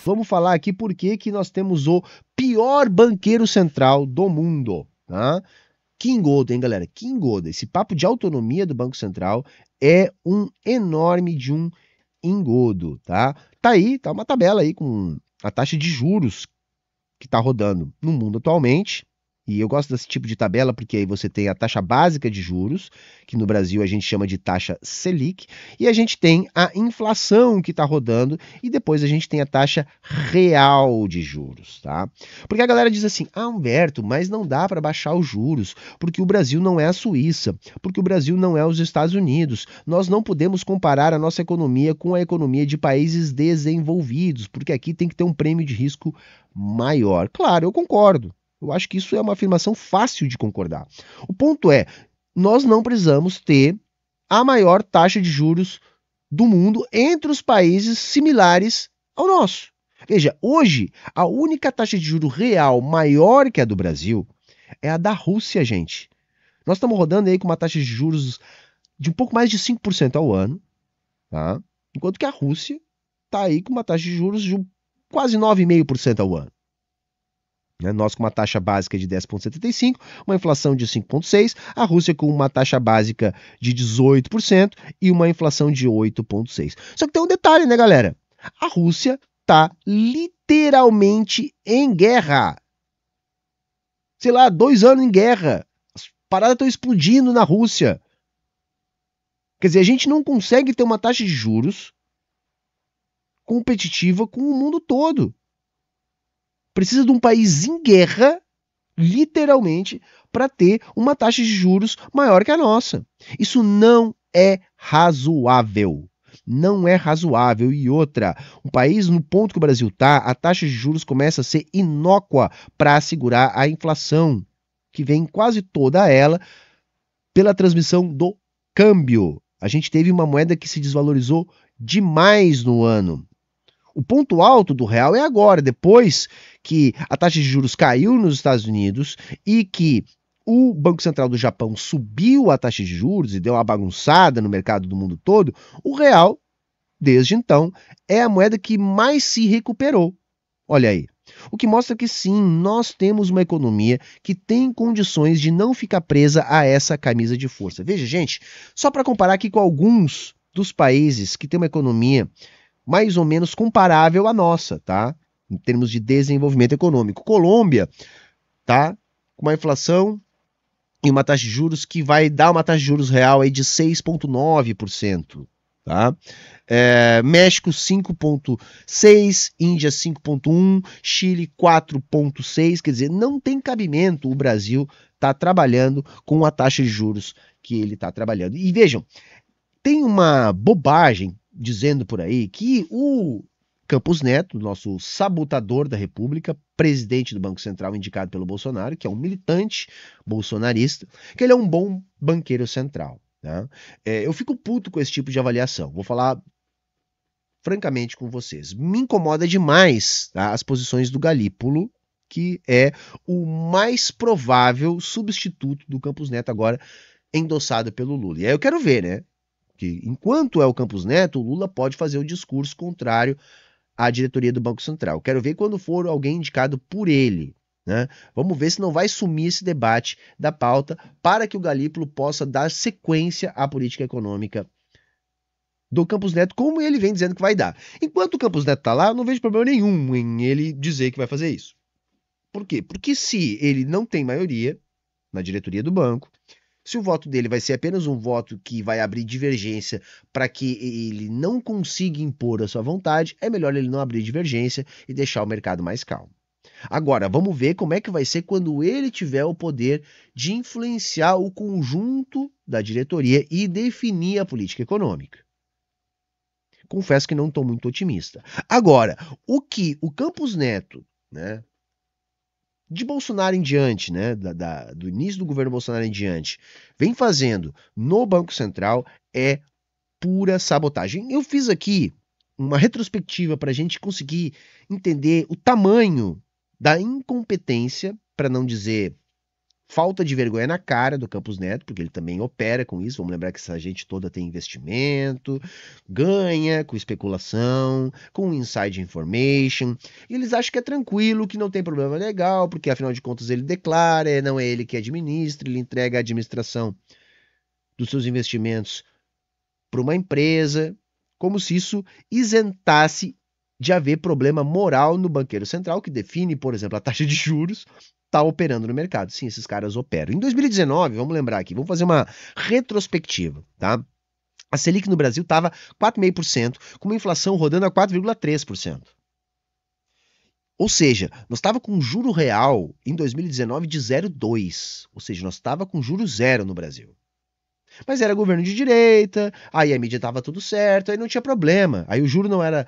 vamos falar aqui por que nós temos o pior banqueiro central do mundo, tá? Que engodo, hein, galera? Que engodo. Esse papo de autonomia do Banco Central é um enorme de um engodo, tá? Tá aí, tá uma tabela aí com a taxa de juros que está rodando no mundo atualmente. E eu gosto desse tipo de tabela porque aí você tem a taxa básica de juros, que no Brasil a gente chama de taxa Selic, e a gente tem a inflação que está rodando, e depois a gente tem a taxa real de juros, tá? Porque a galera diz assim, Humberto, mas não dá para baixar os juros, porque o Brasil não é a Suíça, porque o Brasil não é os Estados Unidos, nós não podemos comparar a nossa economia com a economia de países desenvolvidos, porque aqui tem que ter um prêmio de risco maior. Claro, eu concordo. Eu acho que isso é uma afirmação fácil de concordar. O ponto é, nós não precisamos ter a maior taxa de juros do mundo entre os países similares ao nosso. Veja, hoje, a única taxa de juros real maior que a do Brasil é a da Rússia, gente. Nós estamos rodando aí com uma taxa de juros de um pouco mais de 5% ao ano, tá? Enquanto que a Rússia está aí com uma taxa de juros de quase 9,5% ao ano. Nós com uma taxa básica de 10,75%, uma inflação de 5,6%, a Rússia com uma taxa básica de 18% e uma inflação de 8,6%. Só que tem um detalhe, né, galera? A Rússia está literalmente em guerra. Sei lá, 2 anos em guerra. As paradas estão explodindo na Rússia. Quer dizer, a gente não consegue ter uma taxa de juros competitiva com o mundo todo. Precisa de um país em guerra, literalmente, para ter uma taxa de juros maior que a nossa. Isso não é razoável. Não é razoável. E outra, um país no ponto que o Brasil está, a taxa de juros começa a ser inócua para segurar a inflação, que vem quase toda ela pela transmissão do câmbio. A gente teve uma moeda que se desvalorizou demais no ano. O ponto alto do real é agora, depois que a taxa de juros caiu nos Estados Unidos e que o Banco Central do Japão subiu a taxa de juros e deu uma bagunçada no mercado do mundo todo, o real, desde então, é a moeda que mais se recuperou. Olha aí. O que mostra que sim, nós temos uma economia que tem condições de não ficar presa a essa camisa de força. Veja, gente, só para comparar aqui com alguns dos países que têm uma economia mais ou menos comparável à nossa, tá? Em termos de desenvolvimento econômico. Colômbia, tá? Com uma inflação e uma taxa de juros que vai dar uma taxa de juros real aí de 6,9%, tá? México 5,6%, Índia 5,1%, Chile 4,6%, quer dizer, não tem cabimento o Brasil tá trabalhando com a taxa de juros que ele está trabalhando. E vejam, tem uma bobagem dizendo por aí que o Campos Neto, nosso sabotador da República, presidente do Banco Central indicado pelo Bolsonaro, que é um militante bolsonarista, que ele é um bom banqueiro central. Né? Eu fico puto com esse tipo de avaliação. Vou falar francamente com vocês. Me incomoda demais, tá, as posições do Galípolo, que é o mais provável substituto do Campos Neto agora endossado pelo Lula. E aí eu quero ver, né? Que enquanto é o Campos Neto, o Lula pode fazer o discurso contrário à diretoria do Banco Central. Quero ver quando for alguém indicado por ele. Né? Vamos ver se não vai sumir esse debate da pauta para que o Galípolo possa dar sequência à política econômica do Campos Neto, como ele vem dizendo que vai dar. Enquanto o Campos Neto está lá, eu não vejo problema nenhum em ele dizer que vai fazer isso. Por quê? Porque se ele não tem maioria na diretoria do banco, se o voto dele vai ser apenas um voto que vai abrir divergência para que ele não consiga impor a sua vontade, é melhor ele não abrir divergência e deixar o mercado mais calmo. Agora, vamos ver como é que vai ser quando ele tiver o poder de influenciar o conjunto da diretoria e definir a política econômica. Confesso que não estou muito otimista. Agora, o que o Campos Neto, né, de Bolsonaro em diante, né, do início do governo Bolsonaro em diante, vem fazendo no Banco Central é pura sabotagem. Eu fiz aqui uma retrospectiva para a gente conseguir entender o tamanho da incompetência, para não dizer falta de vergonha na cara do Campos Neto, porque ele também opera com isso. Vamos lembrar que essa gente toda tem investimento, ganha com especulação, com inside information. E eles acham que é tranquilo, que não tem problema legal, porque afinal de contas ele declara, não é ele que administra, ele entrega a administração dos seus investimentos para uma empresa, como se isso isentasse de haver problema moral no banqueiro central, que define, por exemplo, a taxa de juros, está operando no mercado. Sim, esses caras operam. Em 2019, vamos lembrar aqui, vamos fazer uma retrospectiva, tá? A Selic no Brasil estava 4,5%, com uma inflação rodando a 4,3%. Ou seja, nós estava com juro real em 2019 de 0,2%. Ou seja, nós estava com juro zero no Brasil. Mas era governo de direita, aí a mídia estava tudo certo, aí não tinha problema. Aí o juro não era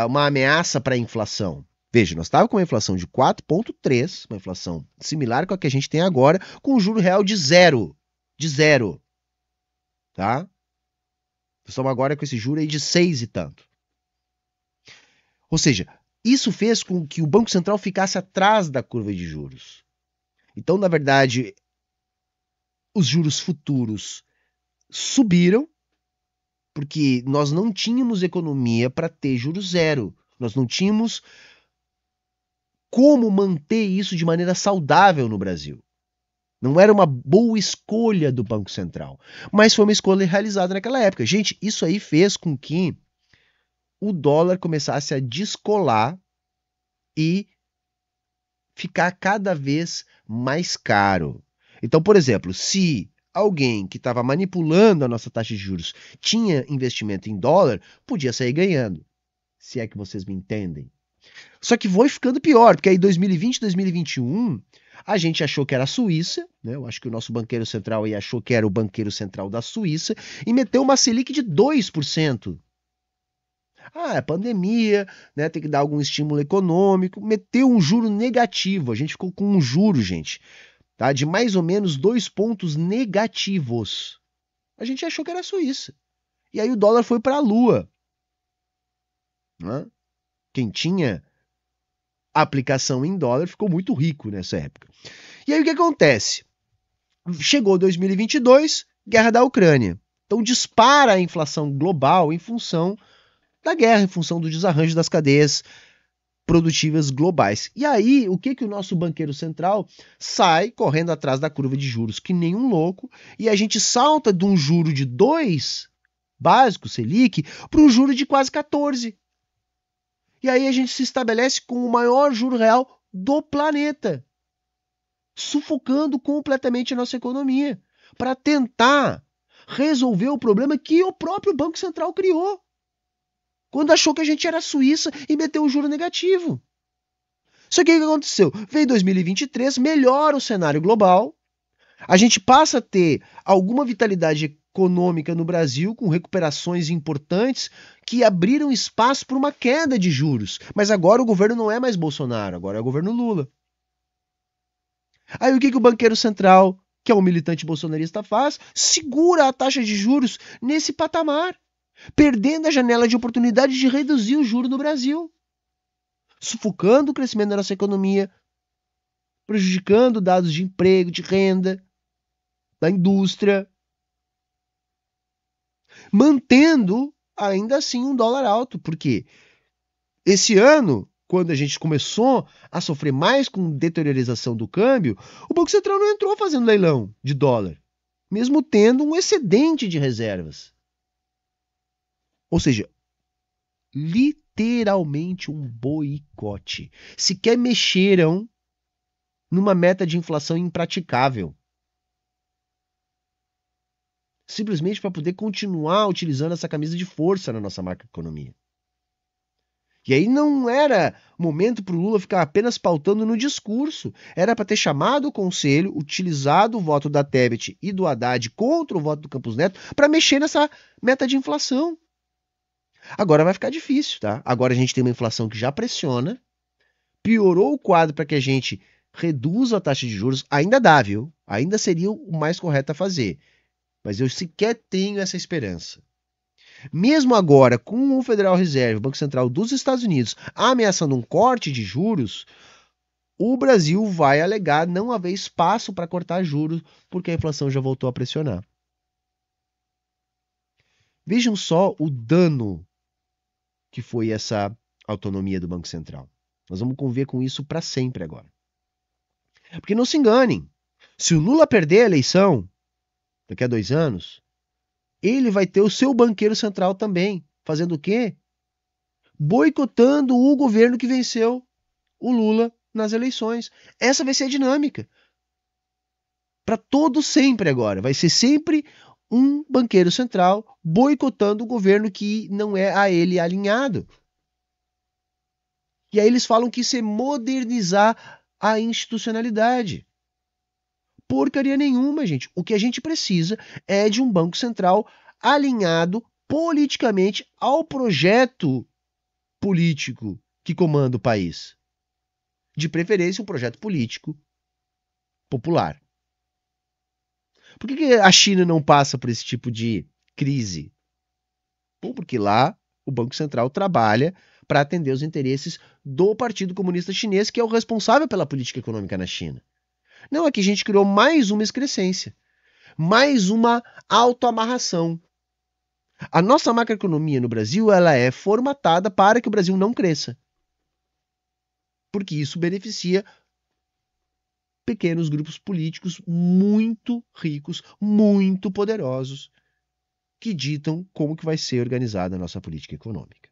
uma ameaça para a inflação. Veja, nós estávamos com uma inflação de 4,3%, uma inflação similar com a que a gente tem agora, com um juro real de zero. De zero. Tá? Nós estamos agora com esse juro aí de 6 e tanto. Ou seja, isso fez com que o Banco Central ficasse atrás da curva de juros. Então, na verdade, os juros futuros subiram, porque nós não tínhamos economia para ter juros zero. Nós não tínhamos como manter isso de maneira saudável no Brasil. Não era uma boa escolha do Banco Central, mas foi uma escolha realizada naquela época. Gente, isso aí fez com que o dólar começasse a descolar e ficar cada vez mais caro. Então, por exemplo, se alguém que estava manipulando a nossa taxa de juros tinha investimento em dólar, podia sair ganhando. Se é que vocês me entendem. Só que foi ficando pior, porque aí 2020, 2021, a gente achou que era a Suíça, né? Eu acho que o nosso banqueiro central aí achou que era o banqueiro central da Suíça, e meteu uma Selic de 2%. Ah, é pandemia, né? Tem que dar algum estímulo econômico, meteu um juro negativo, a gente ficou com um juro, gente, tá? De mais ou menos 2 pontos negativos. A gente achou que era a Suíça. E aí o dólar foi para a lua. Né? Quem tinha aplicação em dólar ficou muito rico nessa época. E aí o que acontece? Chegou 2022, guerra da Ucrânia. Então dispara a inflação global em função da guerra, em função do desarranjo das cadeias produtivas globais. E aí, o que o nosso banqueiro central sai correndo atrás da curva de juros que nem um louco, e a gente salta de um juro de 2 básico, Selic, para um juro de quase 14. E aí a gente se estabelece com o maior juro real do planeta, sufocando completamente a nossa economia, para tentar resolver o problema que o próprio Banco Central criou, quando achou que a gente era a Suíça e meteu um juro negativo. Só que o que aconteceu? Veio 2023, melhora o cenário global, a gente passa a ter alguma vitalidade econômica no Brasil, com recuperações importantes que abriram espaço para uma queda de juros. Mas agora o governo não é mais Bolsonaro, agora é o governo Lula. Aí o que o banqueiro central, que é um militante bolsonarista, faz? Segura a taxa de juros nesse patamar, perdendo a janela de oportunidade de reduzir o juro no Brasil, sufocando o crescimento da nossa economia, prejudicando dados de emprego, de renda, da indústria, mantendo ainda assim um dólar alto, porque esse ano, quando a gente começou a sofrer mais com deteriorização do câmbio, o Banco Central não entrou fazendo leilão de dólar, mesmo tendo um excedente de reservas. Ou seja, literalmente um boicote. Sequer mexeram numa meta de inflação impraticável. Simplesmente para poder continuar utilizando essa camisa de força na nossa macroeconomia. E aí não era momento para o Lula ficar apenas pautando no discurso. Era para ter chamado o conselho, utilizado o voto da Tebet e do Haddad contra o voto do Campos Neto para mexer nessa meta de inflação. Agora vai ficar difícil, tá? Agora a gente tem uma inflação que já pressiona, piorou o quadro para que a gente reduza a taxa de juros. Ainda dá, viu? Ainda seria o mais correto a fazer. Mas eu sequer tenho essa esperança. Mesmo agora, com o Federal Reserve, o Banco Central dos Estados Unidos, ameaçando um corte de juros, o Brasil vai alegar não haver espaço para cortar juros, porque a inflação já voltou a pressionar. Vejam só o dano que foi essa autonomia do Banco Central. Nós vamos conviver com isso para sempre agora. Porque não se enganem, se o Lula perder a eleição daqui a 2 anos, ele vai ter o seu banqueiro central também. Fazendo o quê? Boicotando o governo que venceu o Lula nas eleições. Essa vai ser a dinâmica. Para todo sempre agora. Vai ser sempre um banqueiro central boicotando o governo que não é a ele alinhado. E aí eles falam que isso é modernizar a institucionalidade. Porcaria nenhuma, gente. O que a gente precisa é de um Banco Central alinhado politicamente ao projeto político que comanda o país. De preferência, um projeto político popular. Por que a China não passa por esse tipo de crise? Bom, porque lá o Banco Central trabalha para atender os interesses do Partido Comunista Chinês, que é o responsável pela política econômica na China. Não, aqui a gente criou mais uma excrescência, mais uma autoamarração. A nossa macroeconomia no Brasil, ela é formatada para que o Brasil não cresça. Porque isso beneficia pequenos grupos políticos muito ricos, muito poderosos, que ditam como que vai ser organizada a nossa política econômica.